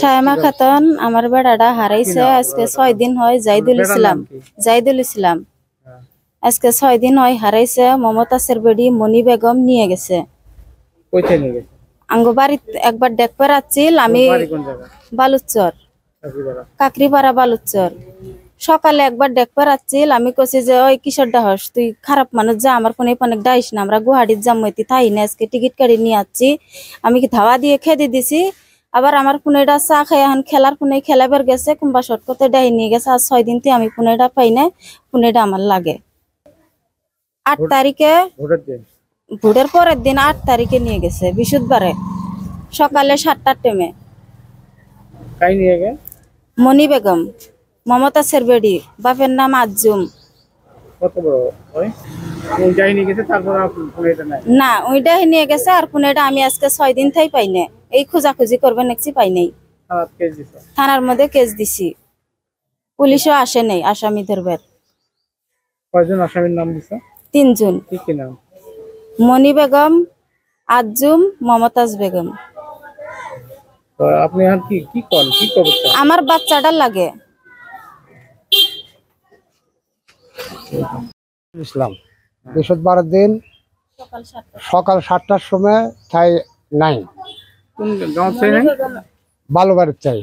শায়মা খাতুন আমার বেড়াটা হারাইছে আজকে 6 দিন হয়। জাইদুল ইসলাম আজকে 6 দিন হয় হারাইছে। মমতাজের বেড়ি মনি বেগম নিয়ে গেছে। আঙ্গ বাড়ি একবার দেখতে রাখছিল আমি বালুচর কাকরিপাড়া বালুচর সকালে একবার দেখতে রাখছিল আমি কইছি যে ওই কিশোর ডাহস তুই খারাপ মানুষ যা আমার ফোনে অনেক ডাইস না আমরা গুয়াহাটির জামইতি থাই না আজকে টিকিট কাটি নিয়ে আসছি আমি কি ধাওয়া দিয়ে খেতে দিছি আবার আমার ফোনেটা চা খাই এখন খেলার ফোনে খেলাবার গেছে কিংবা শর্টকতে ডাই নিয়ে গেছে আর 6 দিন আমি ফোনেটা পাই না ফোনেটা আমার লাগে 8 তারিখে ভোটের পরের দিন 8 তারিখে নিয়ে গেছে বৃহস্পতিবারে সকালে 7টার টাইমে মনি বেগম মমতাজের বেড়ি বাপের নাম আজুম। না ওইটা নিয়ে গেছে আর ফোনেটা আমি আজকে 6 দিন থাই পাই না এই খোঁজাখুঁজি করবে নাকি পাই নাই। থানার মধ্যে কেস দিছি পুলিশও আসে নাই আসামি ধরবার। কয়জন আসামির নাম দিছে? 3 জন। কি কি নাম? মনি বেগম আজুম মমতাজ বেগম। আপনি আর কি কি কোন কি করতে? আমার বাচ্চাটা লাগে। ইসলাম বৃহস্পতিবার দিন সকাল 7টার সময় ঠাই নাই কোন গাঁও চাই নাই? বালুবাড়ির চাই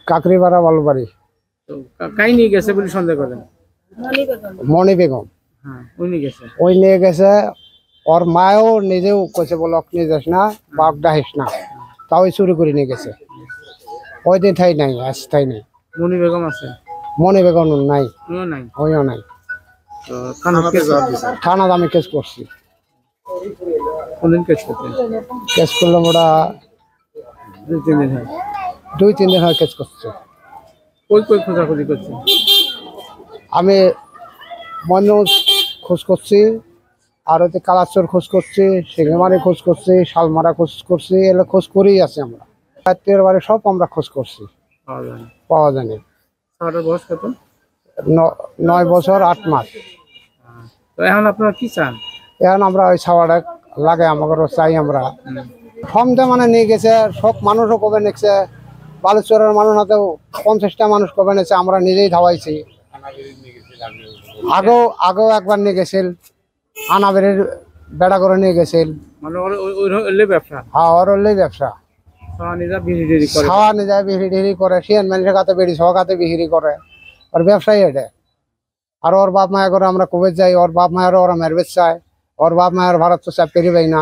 কাকরিপাড়া বালুবাড়ি। কাই নিয়ে গেছে বলে সন্দেহ করেন? মনি বেগম ওই নিয়ে গেছে। ওর মাও নিজেও কইছে বলে অক নিয়ে যাস না বাপ ডাহিস না তাও চুরি করে নিয়ে গেছে। ওই দিন ঠাই নাই আজ ঠাই নাই। মনি বেগম আছে? মনি বেগম নাই ওইও নাই। থানাতে আমি কেস করছি। কেস করলাম ওরা 2-3 দিন হয় কেস করছে। খোঁজাখুঁজি করছে? আমি মনোজ খোঁজ করছি আর ওতে কালাচর খোঁজ করছি সিংহমারি খোঁজ করছি শালমারা খোঁজ করছি এগুলো খোঁজ করেই আছি আমরা। রাত্রের বাড়ি সব আমরা খোঁজ করছি পাওয়া যায়নি। 9 বছর 8 মাস। এখন আপনারা কি চান? এখন আমরা ওই ছাওয়াটা লাগে আমাকে চাই। আমরা ফর্মটা মানে নিয়ে গেছে সব মানুষও কবে নিচ্ছে বালুচরের মানুষ হাতেও 50টা মানুষ কবে নিচ্ছে আমরা নিজেই ধাওয়াইছি। আগেও একবার নিয়ে গেছিল আনাবের বেড়া করে নিয়ে গেছিল। হ্যাঁ ওর হলেই ব্যবসা খাওয়া নিজে বিহিরি টিহিরি করে সিয়ান মানুষের কাছে বেড়ি সহ কাতে বিহিরি করে ওর ব্যবসায়ী এটা। আর ওর বাপ মায়া করে আমরা কবে যাই ওর বাপ মায়েরও ওরা মেরবেজ চায়। ওর বাপ মায়ের ভারত তো চাপ পেরিবেই না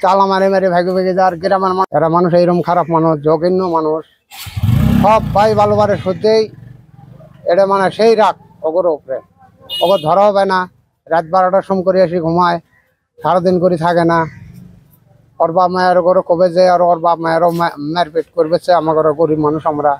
চালা মারে মারে ভাগে ভেগে যাওয়ার গ্রামের মানুষ এরা মানুষ এইরকম খারাপ মানুষ জঘন্য মানুষ সব ভাই ভালোবারে সত্যিই এটা মানে সেই রাগ ওগর উপরে ওগর ধরা হবে না। রাত 12টার সময় করে আসি ঘুমায় সারাদিন করে থাকে না। ওর বাপ মায়ের ঘরে কবে যায় আর ওর বাপ মায়েরও মারপিট করবে আমাকে গরিব মানুষ আমরা।